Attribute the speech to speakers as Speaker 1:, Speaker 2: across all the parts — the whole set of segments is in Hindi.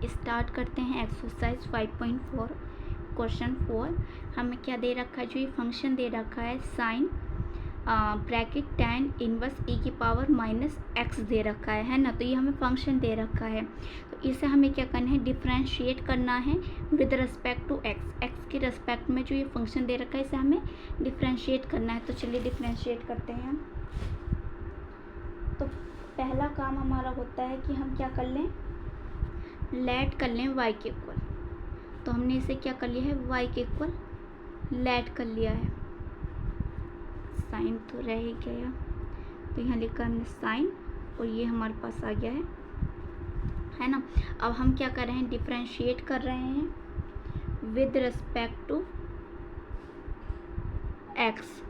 Speaker 1: स्टार्ट करते हैं एक्सरसाइज 5.4 क्वेश्चन 4। हमें क्या दे रखा है, जो ये फंक्शन दे रखा है sine bracket tan inverse e की पावर माइनस एक्स दे रखा है ना। तो ये हमें फंक्शन दे रखा है, तो इसे हमें क्या करना है, डिफ्रेंशिएट करना है with respect to x. X के रिस्पेक्ट में जो ये फंक्शन दे रखा है इसे हमें डिफ्रेंशिएट करना है। तो चलिए डिफ्रेंशिएट करते हैं हम। तो पहला काम हमारा होता है कि हम क्या कर लें, लेट कर लें y के इक्वल। तो हमने इसे क्या कर लिया है, y के इक्वल लेट कर लिया है। साइन तो रह ही गया, तो यहाँ लिखा हमने साइन और ये हमारे पास आ गया है ना। अब हम क्या कर रहे हैं, डिफरेंशिएट कर रहे हैं विद रिस्पेक्ट टू एक्स।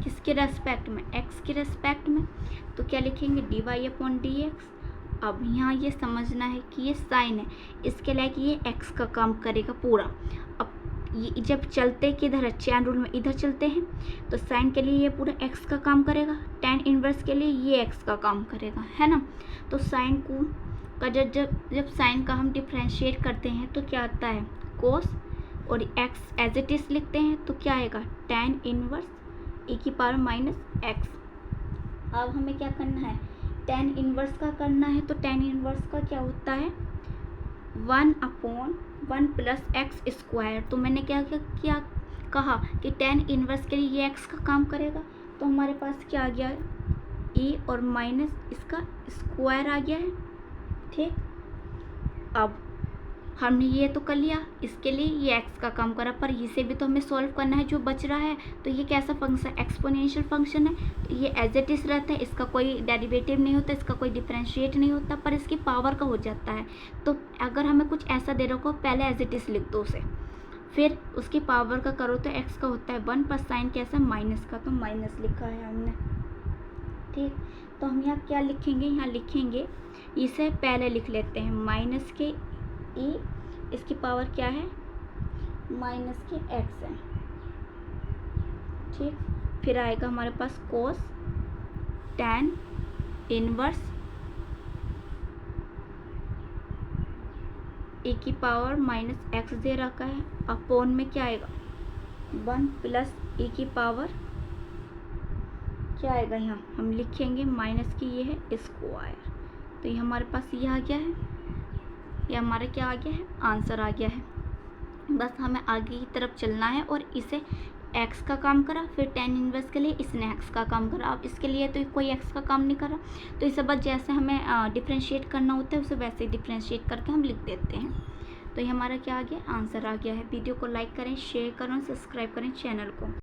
Speaker 1: किसके रेस्पेक्ट में, एक्स के रेस्पेक्ट में। तो क्या लिखेंगे, dy/dx। अब यहाँ ये समझना है कि ये साइन है, इसके लायक ये एक्स का काम करेगा पूरा। अब ये जब चलते किधर है, चैन रूल में इधर चलते हैं, तो साइन के लिए ये पूरा एक्स का काम करेगा, tan इनवर्स के लिए ये एक्स का काम करेगा, है ना। तो साइन को का जब साइन का हम डिफ्रेंशिएट करते हैं तो क्या आता है, कोस, और एक्स एज इट इज लिखते हैं तो क्या आएगा, tan इनवर्स e की पावर माइनस एक्स। अब हमें क्या करना है, tan इनवर्स का करना है। तो tan इनवर्स का क्या होता है, 1/1 प्लस एक्स स्क्वायर। तो मैंने क्या कहा कि tan इनवर्स के लिए ये एक्स का काम करेगा। तो हमारे पास क्या आ गया है, e और माइनस इसका स्क्वायर आ गया है, ठीक। अब हमने ये तो कर लिया, इसके लिए ये एक्स का काम करा, पर इसे भी तो हमें सॉल्व करना है जो बच रहा है। तो ये कैसा फंक्शन, एक्सपोनेंशियल फंक्शन है, तो ये एज इट इज रहता है, इसका कोई डेरिवेटिव नहीं होता, इसका कोई डिफरेंशिएट नहीं होता, पर इसकी पावर का हो जाता है। तो अगर हमें कुछ ऐसा दे रखो, पहले एज इट इज लिख दो उसे, फिर उसकी पावर का करो तो एक्स का होता है 1 प्लस साइन कैसा, माइनस का, तो माइनस लिखा है हमने, ठीक। तो हम यहाँ क्या लिखेंगे, यहाँ लिखेंगे, इसे पहले लिख लेते हैं माइनस के ई, इसकी पावर क्या है, माइनस के एक्स है, ठीक। फिर आएगा हमारे पास कोस tan इनवर्स e की पावर माइनस एक्स दे रखा है, अपॉन में क्या आएगा, 1 प्लस e की पावर क्या आएगा, यहाँ हम लिखेंगे माइनस की ये है स्क्वायर। तो ये हमारे पास ये आ गया है, ये हमारा क्या आ गया है, आंसर आ गया है। बस हमें आगे की तरफ चलना है और इसे x का काम करा, फिर tan इनवर्स के लिए इसने x का काम करा। अब इसके लिए तो कोई x का काम नहीं करा, तो इसे बस जैसे हमें डिफ्रेंशिएट करना होता है उसे वैसे ही डिफ्रेंशिएट करके हम लिख देते हैं। तो ये हमारा क्या आ गया, आंसर आ गया है। वीडियो को लाइक करें, शेयर करें, सब्सक्राइब करें चैनल को।